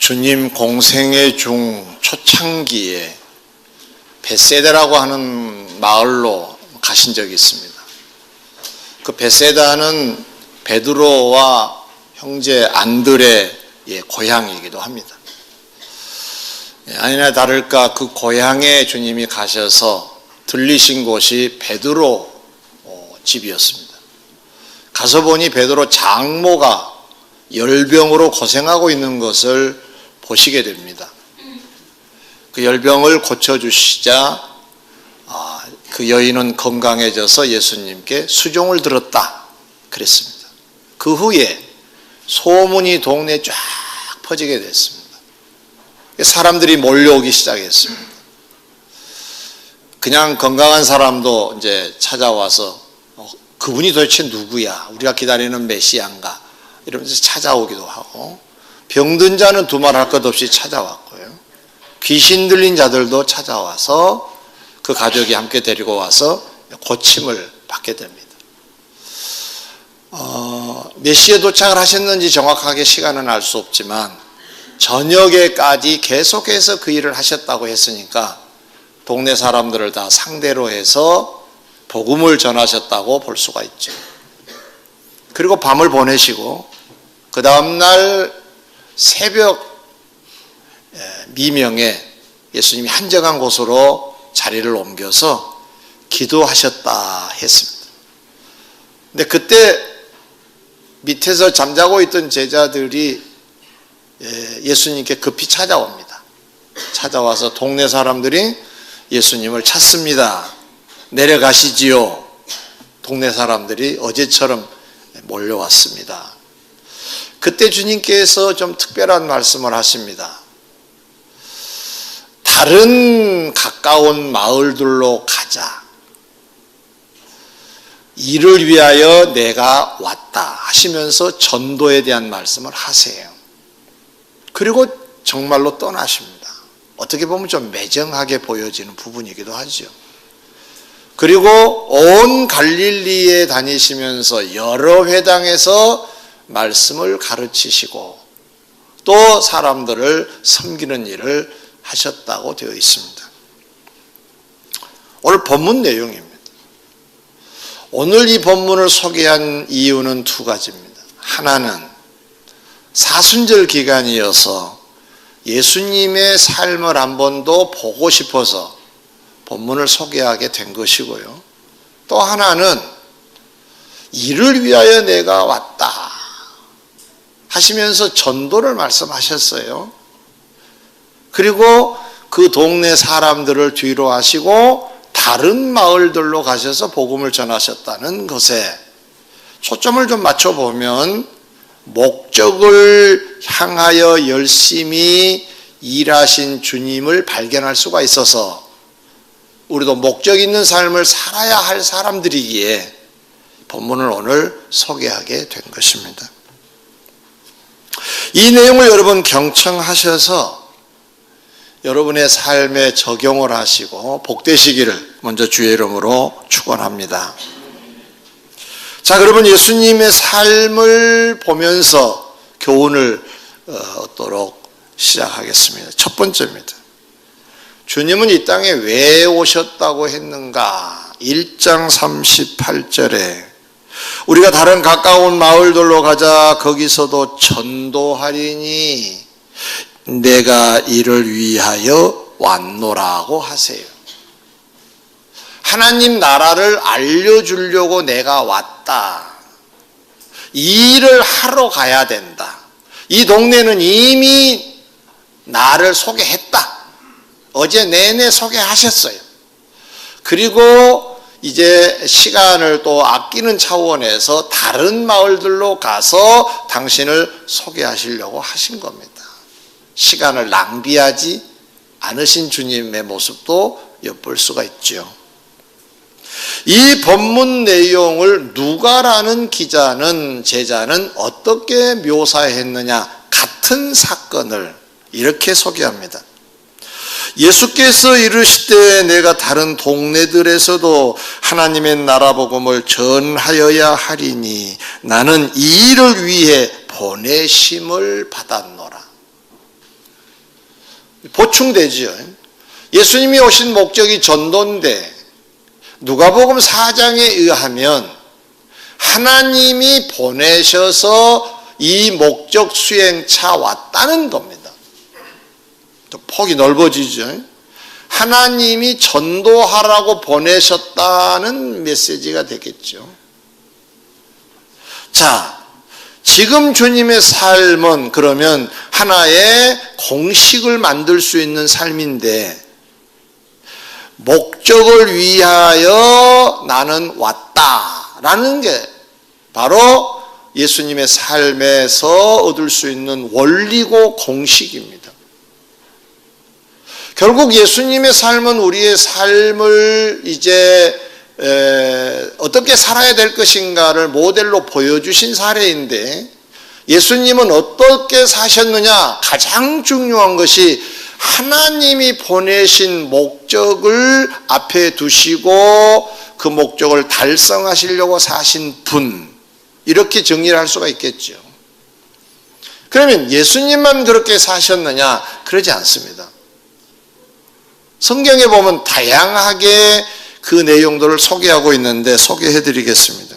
주님 공생애 중 초창기에 벳세다라고 하는 마을로 가신 적이 있습니다. 그 벳세다는 베드로와 형제 안드레의 고향이기도 합니다. 아니나 다를까 그 고향에 주님이 가셔서 들리신 곳이 베드로 집이었습니다. 가서 보니 베드로 장모가 열병으로 고생하고 있는 것을 보시게 됩니다. 그 열병을 고쳐주시자 그 여인은 건강해져서 예수님께 수종을 들었다 그랬습니다. 그 후에 소문이 동네에 쫙 퍼지게 됐습니다. 사람들이 몰려오기 시작했습니다. 그냥 건강한 사람도 이제 찾아와서 그분이 도대체 누구야? 우리가 기다리는 메시아인가? 이러면서 찾아오기도 하고, 병든 자는 두말할 것 없이 찾아왔고요. 귀신 들린 자들도 찾아와서 그 가족이 함께 데리고 와서 고침을 받게 됩니다. 몇 시에 도착을 하셨는지 정확하게 시간은 알 수 없지만 저녁에까지 계속해서 그 일을 하셨다고 했으니까 동네 사람들을 다 상대로 해서 복음을 전하셨다고 볼 수가 있죠. 그리고 밤을 보내시고 그 다음날 새벽 미명에 예수님이 한적한 곳으로 자리를 옮겨서 기도하셨다 했습니다. 근데 그때 밑에서 잠자고 있던 제자들이 예수님께 급히 찾아옵니다. 찾아와서 동네 사람들이 예수님을 찾습니다. 내려가시지요. 동네 사람들이 어제처럼 몰려왔습니다. 그때 주님께서 좀 특별한 말씀을 하십니다. 다른 가까운 마을들로 가자. 이를 위하여 내가 왔다 하시면서 전도에 대한 말씀을 하세요. 그리고 정말로 떠나십니다. 어떻게 보면 좀 매정하게 보여지는 부분이기도 하죠. 그리고 온 갈릴리에 다니시면서 여러 회당에서 말씀을 가르치시고 또 사람들을 섬기는 일을 하셨다고 되어 있습니다. 오늘 본문 내용입니다. 오늘 이 본문을 소개한 이유는 두 가지입니다. 하나는 사순절 기간이어서 예수님의 삶을 한 번 더 보고 싶어서 본문을 소개하게 된 것이고요. 또 하나는 이를 위하여 내가 왔다 하시면서 전도를 말씀하셨어요. 그리고 그 동네 사람들을 뒤로 하시고 다른 마을들로 가셔서 복음을 전하셨다는 것에 초점을 좀 맞춰보면 목적을 향하여 열심히 일하신 주님을 발견할 수가 있어서 우리도 목적 있는 삶을 살아야 할 사람들이기에 본문을 오늘 소개하게 된 것입니다. 이 내용을 여러분 경청하셔서 여러분의 삶에 적용을 하시고 복되시기를 먼저 주의 이름으로 축원합니다. 자, 그러면 예수님의 삶을 보면서 교훈을 얻도록 시작하겠습니다. 첫 번째입니다. 주님은 이 땅에 왜 오셨다고 했는가? 1장 38절에 우리가 다른 가까운 마을들로 가자. 거기서도 전도하리니 내가 이를 위하여 왔노라고 하세요. 하나님 나라를 알려주려고 내가 왔다. 이 일을 하러 가야 된다. 이 동네는 이미 나를 소개했다. 어제 내내 소개하셨어요. 그리고 이제 시간을 또 아끼는 차원에서 다른 마을들로 가서 당신을 소개하시려고 하신 겁니다. 시간을 낭비하지 않으신 주님의 모습도 엿볼 수가 있죠. 이 본문 내용을 누가라는 제자는 어떻게 묘사했느냐? 같은 사건을 이렇게 소개합니다. 예수께서 이르시되 내가 다른 동네들에서도 하나님의 나라 복음을 전하여야 하리니 나는 이 일을 위해 보내심을 받았노라. 보충되죠. 예수님이 오신 목적이 전도인데 누가복음 4장에 의하면 하나님이 보내셔서 이 목적 수행차 왔다는 겁니다. 또 폭이 넓어지죠. 하나님이 전도하라고 보내셨다는 메시지가 되겠죠. 자, 지금 주님의 삶은 그러면 하나의 공식을 만들 수 있는 삶인데 목적을 위하여 나는 왔다라는 게 바로 예수님의 삶에서 얻을 수 있는 원리고 공식입니다. 결국 예수님의 삶은 우리의 삶을 이제 어떻게 살아야 될 것인가를 모델로 보여주신 사례인데 예수님은 어떻게 사셨느냐? 가장 중요한 것이 하나님이 보내신 목적을 앞에 두시고 그 목적을 달성하시려고 사신 분, 이렇게 정리를 할 수가 있겠죠. 그러면 예수님만 그렇게 사셨느냐? 그러지 않습니다. 성경에 보면 다양하게 그 내용들을 소개하고 있는데 소개해 드리겠습니다.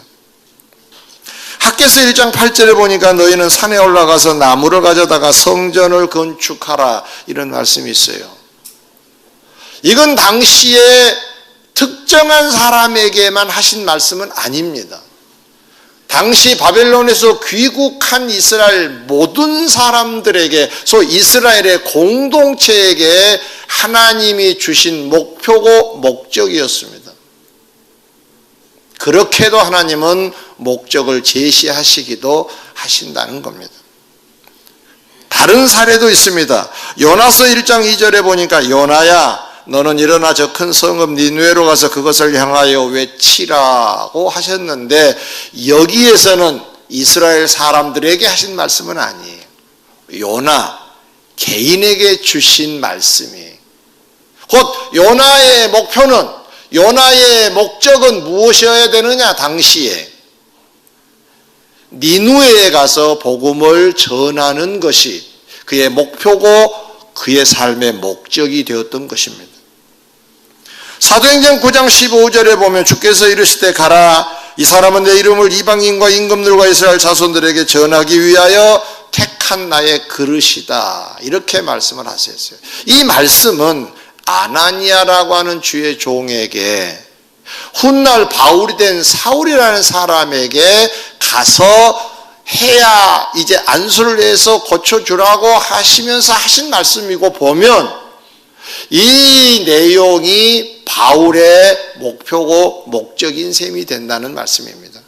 학개서 1장 8절에 보니까 너희는 산에 올라가서 나무를 가져다가 성전을 건축하라, 이런 말씀이 있어요. 이건 당시에 특정한 사람에게만 하신 말씀은 아닙니다. 당시 바벨론에서 귀국한 이스라엘 모든 사람들에게, 소위 이스라엘의 공동체에게 하나님이 주신 목표고 목적이었습니다. 그렇게도 하나님은 목적을 제시하시기도 하신다는 겁니다. 다른 사례도 있습니다. 요나서 1장 2절에 보니까 요나야 너는 일어나 저 큰 성읍 니느웨로 가서 그것을 향하여 외치라고 하셨는데 여기에서는 이스라엘 사람들에게 하신 말씀은 아니에요. 요나 개인에게 주신 말씀이에요. 곧 요나의 목표는, 요나의 목적은 무엇이어야 되느냐? 당시에 니느웨에 가서 복음을 전하는 것이 그의 목표고 그의 삶의 목적이 되었던 것입니다. 사도행전 9장 15절에 보면 주께서 이르시되 가라, 이 사람은 내 이름을 이방인과 임금들과 이스라엘 자손들에게 전하기 위하여 택한 나의 그릇이다, 이렇게 말씀을 하셨어요. 이 말씀은 아나니아라고 하는 주의 종에게 훗날 바울이 된 사울이라는 사람에게 가서 해야 이제 안수를 해서 고쳐주라고 하시면서 하신 말씀이고, 보면 이 내용이 바울의 목표고 목적인 셈이 된다는 말씀입니다.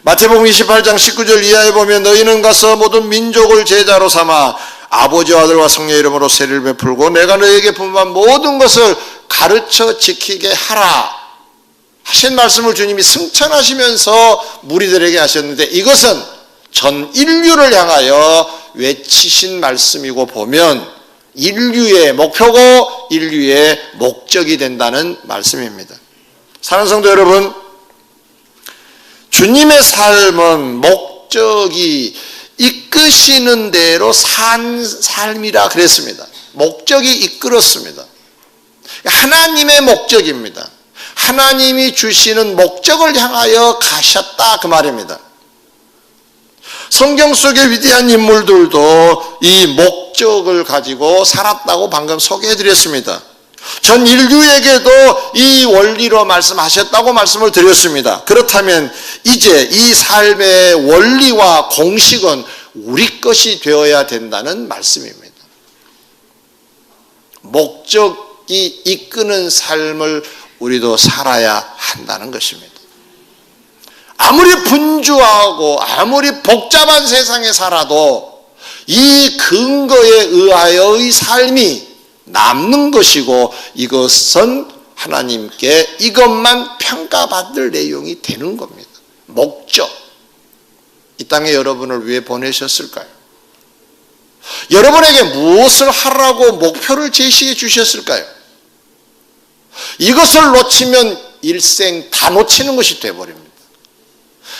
마태복음 28장 19절 이하에 보면 너희는 가서 모든 민족을 제자로 삼아 아버지와 아들과 성령의 이름으로 세례를 베풀고 내가 너희에게 분부한 모든 것을 가르쳐 지키게 하라 하신 말씀을 주님이 승천하시면서 무리들에게 하셨는데, 이것은 전 인류를 향하여 외치신 말씀이고, 보면 인류의 목표고 인류의 목적이 된다는 말씀입니다. 사랑하는 성도 여러분, 주님의 삶은 목적이 이끄시는 대로 산 삶이라 그랬습니다. 목적이 이끌었습니다. 하나님의 목적입니다. 하나님이 주시는 목적을 향하여 가셨다, 그 말입니다. 성경 속의 위대한 인물들도 이 목적을 가지고 살았다고 방금 소개해 드렸습니다. 전 인류에게도 이 원리로 말씀하셨다고 말씀을 드렸습니다. 그렇다면 이제 이 삶의 원리와 공식은 우리 것이 되어야 된다는 말씀입니다. 목적이 이끄는 삶을 우리도 살아야 한다는 것입니다. 아무리 분주하고 아무리 복잡한 세상에 살아도 이 근거에 의하여의 삶이 남는 것이고, 이것은 하나님께 이것만 평가받을 내용이 되는 겁니다. 목적. 이 땅에 여러분을 왜 보내셨을까요? 여러분에게 무엇을 하라고 목표를 제시해 주셨을까요? 이것을 놓치면 일생 다 놓치는 것이 되어버립니다.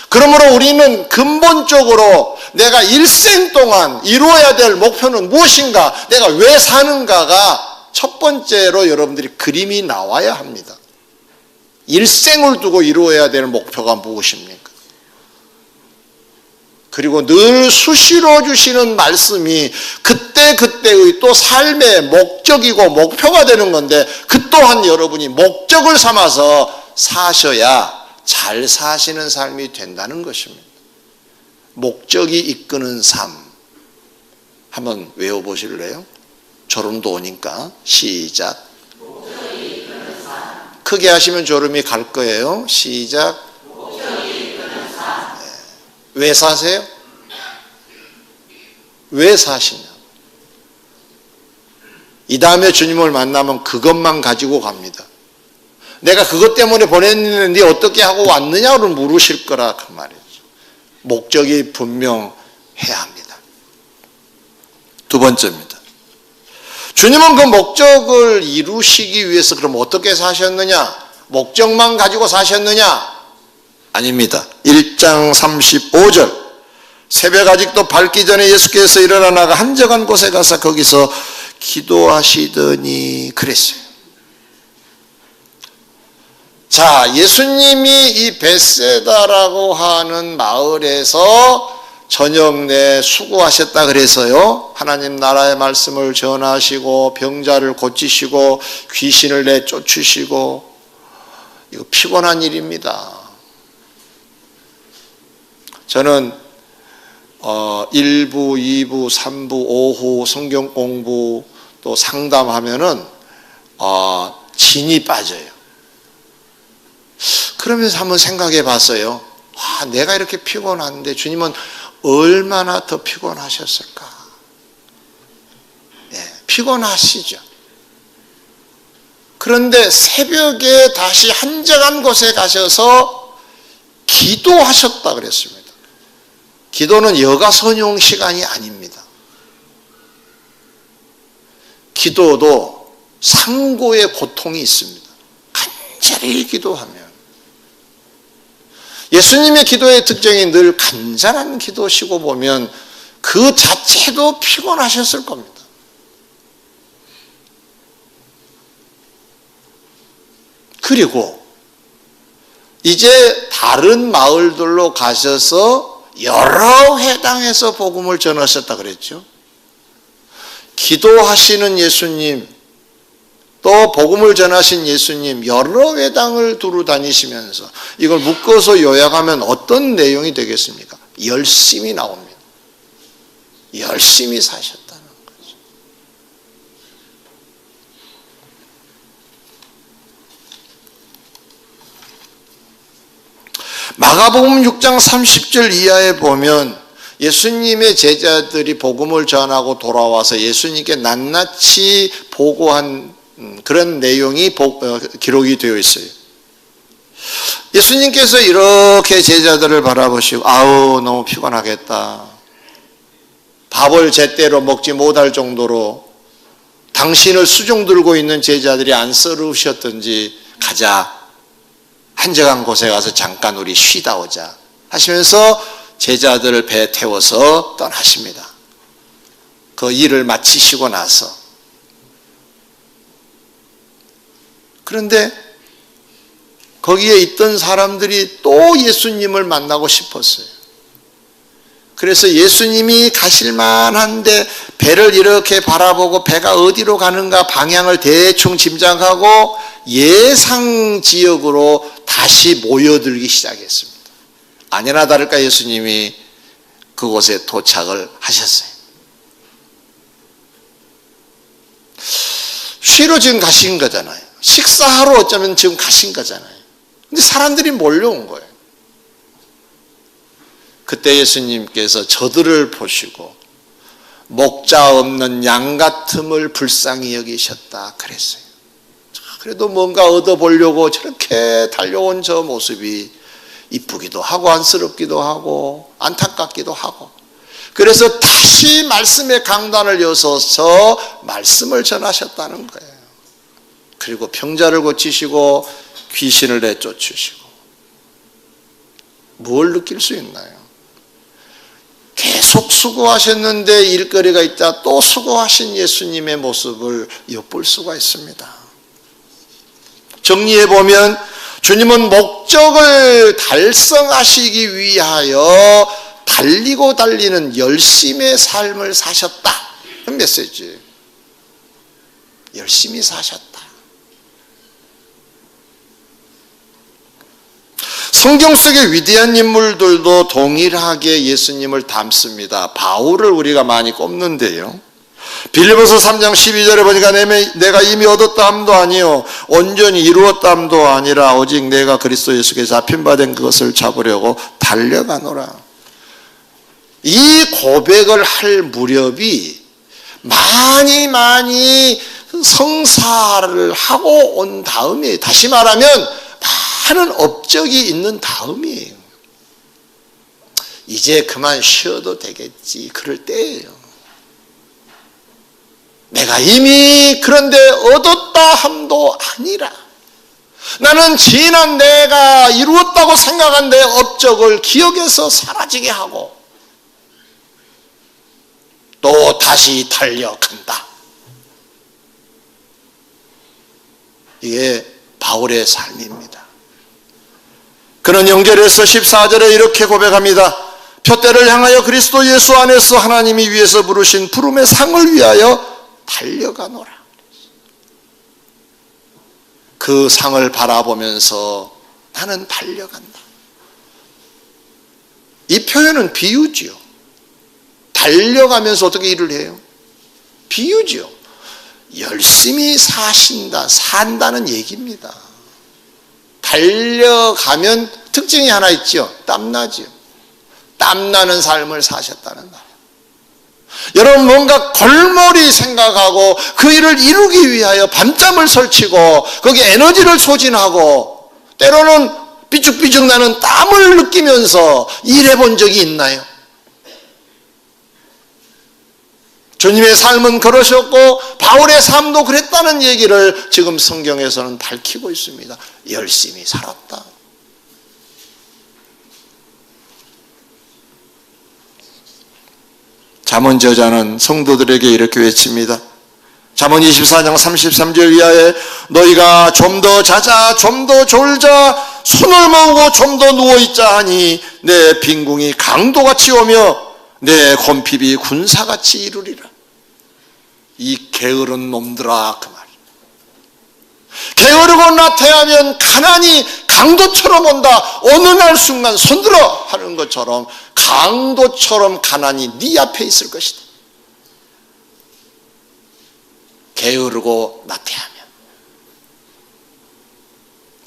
그러므로 우리는 근본적으로 내가 일생 동안 이루어야 될 목표는 무엇인가, 내가 왜 사는가가 첫 번째로 여러분들이 그림이 나와야 합니다. 일생을 두고 이루어야 될 목표가 무엇입니까? 그리고 늘 수시로 주시는 말씀이 그때그때의 또 삶의 목적이고 목표가 되는 건데, 그 또한 여러분이 목적을 삼아서 사셔야 잘 사시는 삶이 된다는 것입니다. 목적이 이끄는 삶. 한번 외워보실래요? 졸음도 오니까. 시작. 목적이 이끄는 삶. 크게 하시면 졸음이 갈 거예요. 시작. 목적이 이끄는 삶. 네. 왜 사세요? 왜 사시냐? 이 다음에 주님을 만나면 그것만 가지고 갑니다. 내가 그것 때문에 보냈는데 어떻게 하고 왔느냐고 물으실 거라 그 말이죠. 목적이 분명해야 합니다. 두 번째입니다. 주님은 그 목적을 이루시기 위해서 그럼 어떻게 사셨느냐? 목적만 가지고 사셨느냐? 아닙니다. 1장 35절. 새벽 아직도 밝기 전에 예수께서 일어나 나가 한적한 곳에 가서 거기서 기도하시더니 그랬어요. 자, 예수님이 이 벳세다라고 하는 마을에서 저녁 내 수고하셨다 그래서요, 하나님 나라의 말씀을 전하시고 병자를 고치시고 귀신을 내쫓으시고, 이거 피곤한 일입니다. 저는 1부, 2부, 3부, 오후 성경 공부 또 상담하면은 진이 빠져요. 그러면서 한번 생각해 봤어요. 내가 이렇게 피곤한데 주님은 얼마나 더 피곤하셨을까? 예, 피곤하시죠. 그런데 새벽에 다시 한적한 곳에 가셔서 기도하셨다 그랬습니다. 기도는 여가선용 시간이 아닙니다. 기도도 상고의 고통이 있습니다. 간절히 기도하면. 예수님의 기도의 특징이 늘 간절한 기도시고 보면 그 자체도 피곤하셨을 겁니다. 그리고 이제 다른 마을들로 가셔서 여러 회당에서 복음을 전하셨다 그랬죠. 기도하시는 예수님, 또 복음을 전하신 예수님, 여러 회당을 두루 다니시면서 이걸 묶어서 요약하면 어떤 내용이 되겠습니까? 열심히 나옵니다. 열심히 사셨다는 거죠. 마가복음 6장 30절 이하에 보면 예수님의 제자들이 복음을 전하고 돌아와서 예수님께 낱낱이 보고한 그런 내용이 기록이 되어 있어요. 예수님께서 이렇게 제자들을 바라보시고, 아우 너무 피곤하겠다. 밥을 제때로 먹지 못할 정도로 당신을 수종 들고 있는 제자들이 안쓰러우셨던지, 가자, 한적한 곳에 가서 잠깐 우리 쉬다 오자 하시면서 제자들을 배에 태워서 떠나십니다. 그 일을 마치시고 나서. 그런데 거기에 있던 사람들이 또 예수님을 만나고 싶었어요. 그래서 예수님이 가실만한데 배를 이렇게 바라보고 배가 어디로 가는가 방향을 대충 짐작하고 예상 지역으로 다시 모여들기 시작했습니다. 아니나 다를까 예수님이 그곳에 도착을 하셨어요. 쉬러 지금 가신 거잖아요. 식사하러 어쩌면 지금 가신 거잖아요. 근데 사람들이 몰려온 거예요. 그때 예수님께서 저들을 보시고 목자 없는 양 같음을 불쌍히 여기셨다 그랬어요. 그래도 뭔가 얻어보려고 저렇게 달려온 저 모습이 이쁘기도 하고 안쓰럽기도 하고 안타깝기도 하고, 그래서 다시 말씀의 강단을 여서서 말씀을 전하셨다는 거예요. 그리고 병자를 고치시고 귀신을 내쫓으시고 뭘 느낄 수 있나요? 계속 수고하셨는데 일거리가 있다 또 수고하신 예수님의 모습을 엿볼 수가 있습니다. 정리해보면 주님은 목적을 달성하시기 위하여 달리고 달리는 열심의 삶을 사셨다. 그 메시지예요. 열심히 사셨다. 성경 속의 위대한 인물들도 동일하게 예수님을 닮습니다. 바울을 우리가 많이 꼽는데요. 빌립보서 3장 12절에 보니까 내가 이미 얻었다 함도 아니요 온전히 이루었다 함도 아니라 오직 내가 그리스도 예수께서 잡힌 바 된 그것을 잡으려고 달려가노라. 이 고백을 할 무렵이 많이 성사를 하고 온 다음이에요. 다시 말하면 많은 업적이 있는 다음이에요. 이제 그만 쉬어도 되겠지 그럴 때예요. 내가 이미 그런데 얻었다 함도 아니라 나는 지난 내가 이루었다고 생각한 내 업적을 기억에서 사라지게 하고 또 다시 달려간다. 이게 바울의 삶입니다. 그는 연결해서 14절에 이렇게 고백합니다. 표대를 향하여 그리스도 예수 안에서 하나님이 위에서 부르신 부름의 상을 위하여 달려가노라. 그 상을 바라보면서 나는 달려간다. 이 표현은 비유지요. 달려가면서 어떻게 일을 해요? 비유지요. 열심히 산다는 얘기입니다. 달려가면 특징이 하나 있죠. 땀나지요. 땀나는 삶을 사셨다는 말. 여러분 뭔가 골몰이 생각하고 그 일을 이루기 위하여 밤잠을 설치고 거기에 에너지를 소진하고 때로는 삐죽삐죽 나는 땀을 느끼면서 일해본 적이 있나요? 주님의 삶은 그러셨고 바울의 삶도 그랬다는 얘기를 지금 성경에서는 밝히고 있습니다. 열심히 살았다. 잠언 저자는 성도들에게 이렇게 외칩니다. 잠언 24장 33절 이하에 너희가 좀 더 자자 좀 더 졸자 손을 모으고 좀 더 누워있자 하니 내 빈궁이 강도같이 오며 내 곰핍이 군사같이 이루리라. 이 게으른 놈들아 그 말. 게으르고 나태하면 가난이 강도처럼 온다. 어느 날 순간 손들어 하는 것처럼 강도처럼 가난이 네 앞에 있을 것이다. 게으르고 나태하면.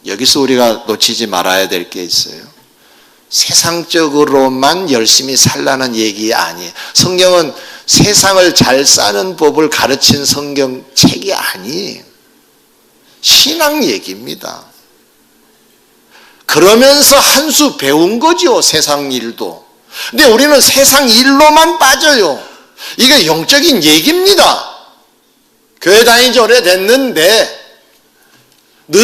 여기서 우리가 놓치지 말아야 될 게 있어요. 세상적으로만 열심히 살라는 얘기 아니에요. 성경은 세상을 잘 사는 법을 가르친 성경책이 아니에요. 신앙 얘기입니다. 그러면서 한 수 배운 거죠. 세상 일도. 근데 우리는 세상 일로만 빠져요. 이게 영적인 얘기입니다. 교회 다닌 지 오래됐는데 늘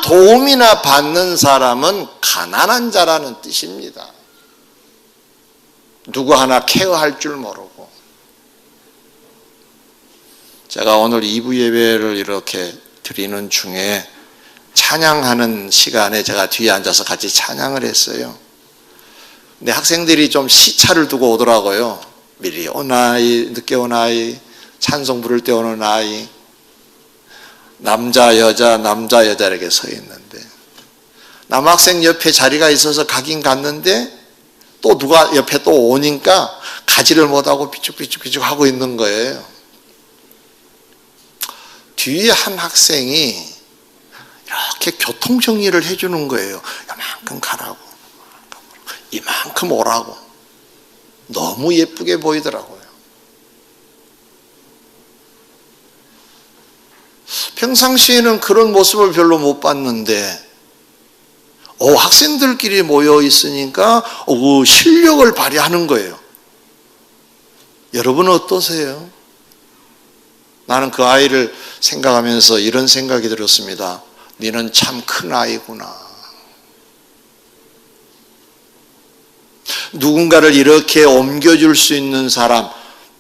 도움이나 받는 사람은 가난한 자라는 뜻입니다. 누구 하나 케어할 줄 모르고. 제가 오늘 2부 예배를 이렇게 드리는 중에 찬양하는 시간에 제가 뒤에 앉아서 같이 찬양을 했어요. 근데 학생들이 좀 시차를 두고 오더라고요. 미리 온 아이, 늦게 온 아이, 찬송 부를 때 오는 아이, 남자 여자 이렇게 서 있는데 남학생 옆에 자리가 있어서 가긴 갔는데 또 누가 옆에 또 오니까 가지를 못하고 삐죽삐죽 하고 있는 거예요. 뒤에 한 학생이 이렇게 교통정리를 해주는 거예요. 이만큼 가라고, 이만큼 오라고. 너무 예쁘게 보이더라고요. 평상시에는 그런 모습을 별로 못 봤는데 학생들끼리 모여 있으니까 실력을 발휘하는 거예요. 여러분은 어떠세요? 나는 그 아이를 생각하면서 이런 생각이 들었습니다. 너는 참 큰 아이구나. 누군가를 이렇게 옮겨줄 수 있는 사람,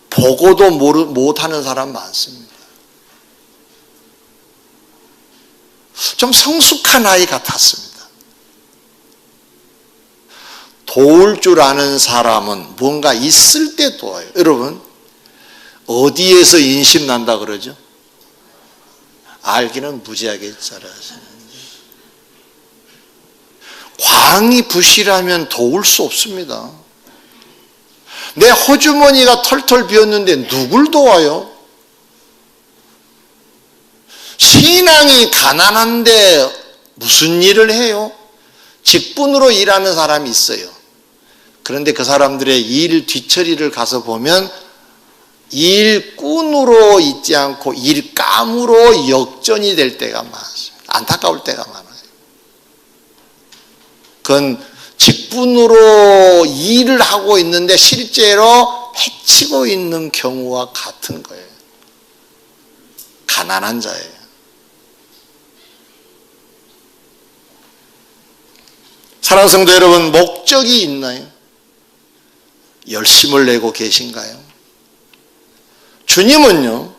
보고도 못하는 사람 많습니다. 좀 성숙한 아이 같았습니다. 도울 줄 아는 사람은 뭔가 있을 때 도와요. 여러분, 어디에서 인심난다 그러죠? 알기는 무지하게 잘하시는데 광이 부실하면 도울 수 없습니다. 내 호주머니가 털털 비었는데 누굴 도와요? 신앙이 가난한데 무슨 일을 해요? 직분으로 일하는 사람이 있어요. 그런데 그 사람들의 일 뒤처리를 가서 보면 일꾼으로 있지 않고 일감으로 역전이 될 때가 많습니다. 안타까울 때가 많아요. 그건 직분으로 일을 하고 있는데 실제로 해치고 있는 경우와 같은 거예요. 가난한 자예요. 사랑하는 성도 여러분, 목적이 있나요? 열심을 내고 계신가요? 주님은요,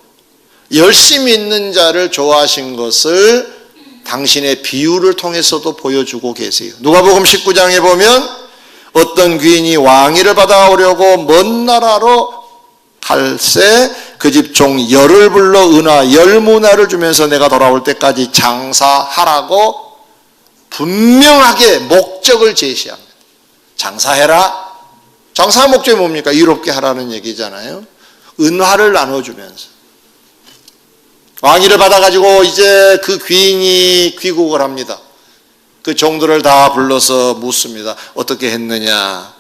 열심히 있는 자를 좋아하신 것을 당신의 비유를 통해서도 보여주고 계세요. 누가복음 19장에 보면 어떤 귀인이 왕위를 받아오려고 먼 나라로 갈새 그 집 종 열을 불러 은하 10문화를 주면서 내가 돌아올 때까지 장사하라고 분명하게 목적을 제시합니다. 장사해라. 장사의 목적이 뭡니까? 이롭게 하라는 얘기잖아요. 은화를 나눠주면서 왕위를 받아가지고 이제 그 귀인이 귀국을 합니다. 그 종들을 다 불러서 묻습니다. 어떻게 했느냐?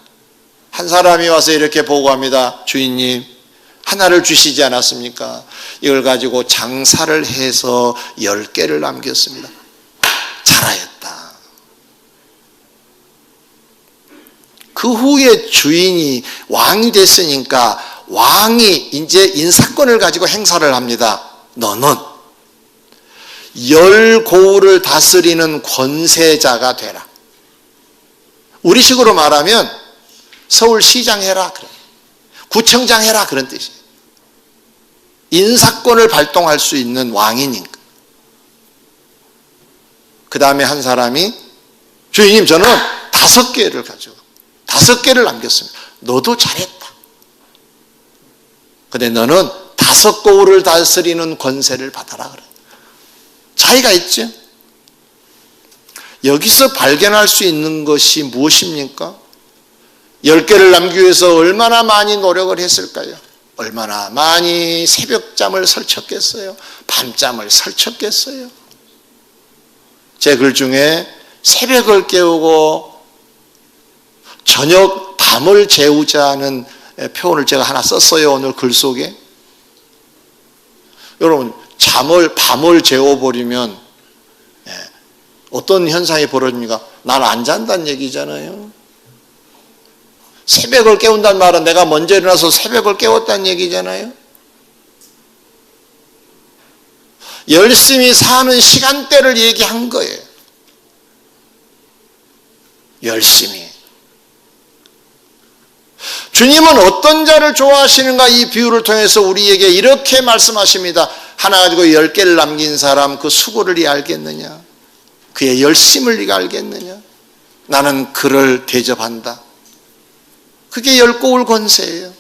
한 사람이 와서 이렇게 보고합니다. 주인님, 하나를 주시지 않았습니까? 이걸 가지고 장사를 해서 10개를 남겼습니다. 잘하였다. 그 후에 주인이 왕이 됐으니까 왕이 이제 인사권을 가지고 행사를 합니다. 너는 10고을을 다스리는 권세자가 되라. 우리식으로 말하면 서울시장 해라, 구청장 해라, 그런 뜻이에요. 인사권을 발동할 수 있는 왕이니까. 그 다음에 한 사람이 주인님, 저는 5개를 가지고 5개를 남겼습니다. 너도 잘했다. 근데 너는 5고을을 다스리는 권세를 받아라 그래. 차이가 있죠. 여기서 발견할 수 있는 것이 무엇입니까? 10개를 남기기 위해서 얼마나 많이 노력을 했을까요? 얼마나 많이 새벽잠을 설쳤겠어요? 밤잠을 설쳤겠어요? 제 글 중에 새벽을 깨우고 저녁 밤을 재우자는 표현을 제가 하나 썼어요. 오늘 글 속에. 여러분, 밤을 재워버리면 어떤 현상이 벌어집니까? 난 안 잔다는 얘기잖아요. 새벽을 깨운다는 말은 내가 먼저 일어나서 새벽을 깨웠다는 얘기잖아요. 열심히 사는 시간대를 얘기한 거예요. 열심히. 주님은 어떤 자를 좋아하시는가? 이 비유를 통해서 우리에게 이렇게 말씀하십니다. 하나 가지고 10개를 남긴 사람, 그 수고를 네 알겠느냐? 그의 열심을 네가 알겠느냐? 나는 그를 대접한다. 그게 10고을 권세예요.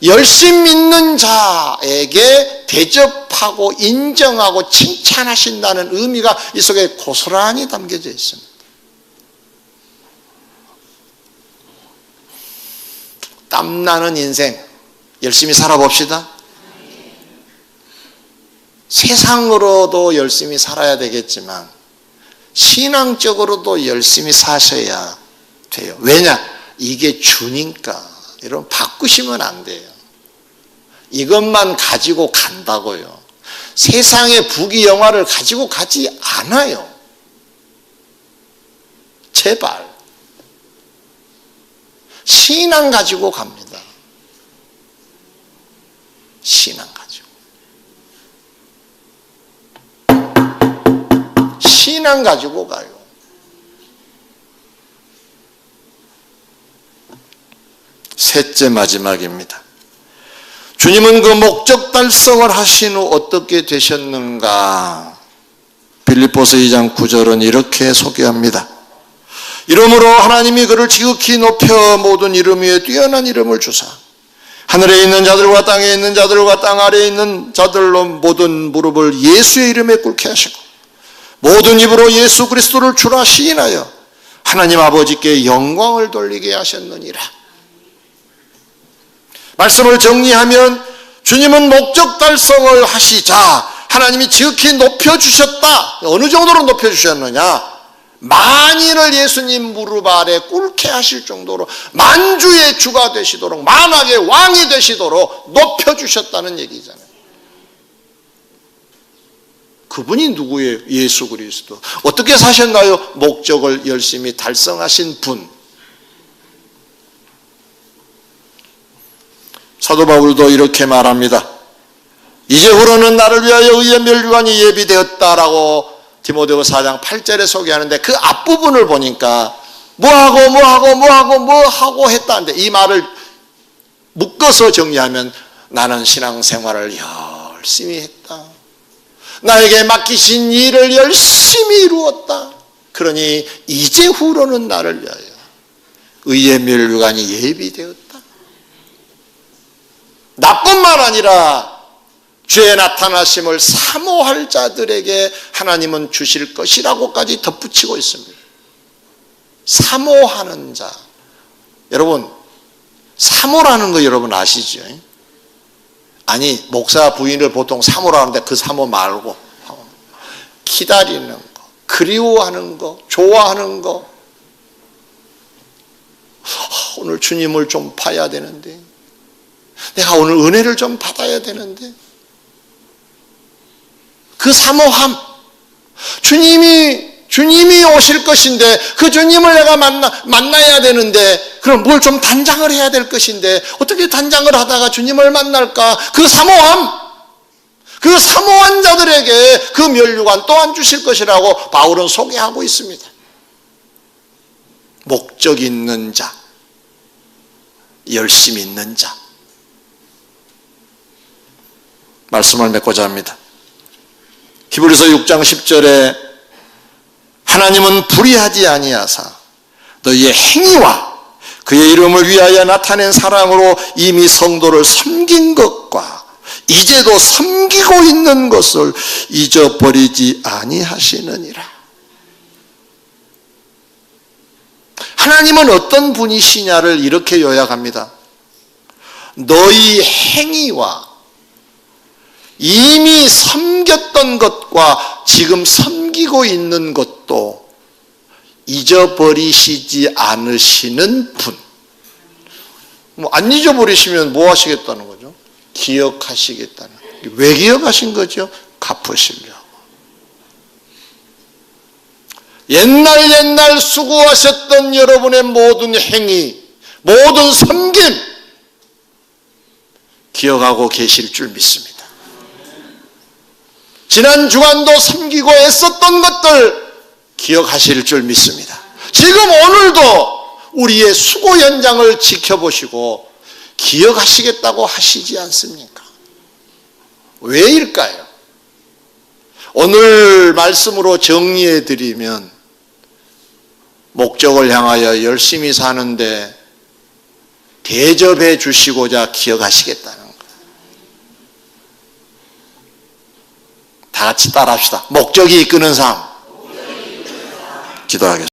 열심 있는 자에게 대접하고 인정하고 칭찬하신다는 의미가 이 속에 고스란히 담겨져 있습니다. 땀나는 인생 열심히 살아봅시다. 세상으로도 열심히 살아야 되겠지만 신앙적으로도 열심히 사셔야 돼요. 왜냐? 이게 주니까. 여러분, 바꾸시면 안 돼요. 이것만 가지고 간다고요. 세상의 부귀영화를 가지고 가지 않아요. 제발. 신앙 가지고 갑니다. 신앙 가지고. 신앙 가지고 가요. 셋째 마지막입니다. 주님은 그 목적 달성을 하신 후 어떻게 되셨는가? 빌립보서 2장 9절은 이렇게 소개합니다. 이러므로 하나님이 그를 지극히 높여 모든 이름 위에 뛰어난 이름을 주사 하늘에 있는 자들과 땅에 있는 자들과 땅 아래에 있는 자들로 모든 무릎을 예수의 이름에 꿇게 하시고 모든 입으로 예수 그리스도를 주라 시인하여 하나님 아버지께 영광을 돌리게 하셨느니라. 말씀을 정리하면 주님은 목적 달성을 하시자 하나님이 지극히 높여주셨다. 어느 정도로 높여주셨느냐? 만인을 예수님 무릎 아래 꿇게 하실 정도로 만주의 주가 되시도록 만왕의 왕이 되시도록 높여주셨다는 얘기잖아요. 그분이 누구예요? 예수 그리스도. 어떻게 사셨나요? 목적을 열심히 달성하신 분. 사도 바울도 이렇게 말합니다. 이제후로는 나를 위하여 의의 멸류관이 예비되었다라고 디모데후서 4장 8절에 소개하는데 그 앞부분을 보니까 뭐하고 했다는데 이 말을 묶어서 정리하면 나는 신앙생활을 열심히 했다. 나에게 맡기신 일을 열심히 이루었다. 그러니 이제후로는 나를 위하여 의의 멸류관이 예비되었다. 나뿐만 아니라 주의 나타나심을 사모할 자들에게 하나님은 주실 것이라고까지 덧붙이고 있습니다. 사모하는 자. 여러분, 사모라는 거 여러분 아시죠? 아니, 목사 부인을 보통 사모라 하는데 그 사모 말고 기다리는 거, 그리워하는 거, 좋아하는 거. 오늘 주님을 좀 봐야 되는데, 내가 오늘 은혜를 좀 받아야 되는데, 그 사모함, 주님이 오실 것인데 그 주님을 내가 만나야 되는데 그럼 뭘 좀 단장을 해야 될 것인데 어떻게 단장을 하다가 주님을 만날까? 그 사모함, 그 사모한 자들에게 그 멸류관 또한 주실 것이라고 바울은 소개하고 있습니다. 목적 있는 자, 열심 있는 자. 말씀을 맺고자 합니다. 히브리서 6장 10절에 하나님은 불의하지 아니하사 너희의 행위와 그의 이름을 위하여 나타낸 사랑으로 이미 성도를 섬긴 것과 이제도 섬기고 있는 것을 잊어버리지 아니하시느니라. 하나님은 어떤 분이시냐를 이렇게 요약합니다. 너희 행위와 이미 섬겼던 것과 지금 섬기고 있는 것도 잊어버리시지 않으시는 분. 안 잊어버리시면 뭐 하시겠다는 거죠? 기억하시겠다는 거죠. 왜 기억하신 거죠? 갚으시려고. 옛날 수고하셨던 여러분의 모든 행위, 모든 섬김 기억하고 계실 줄 믿습니다. 지난 주간도 섬기고 애썼던 것들 기억하실 줄 믿습니다. 지금 오늘도 우리의 수고 현장을 지켜보시고 기억하시겠다고 하시지 않습니까? 왜일까요? 오늘 말씀으로 정리해 드리면 목적을 향하여 열심히 사는데 대접해 주시고자 기억하시겠다는 거예요. 다 같이 따라합시다. 목적이 이끄는 삶. 기도하겠습니다.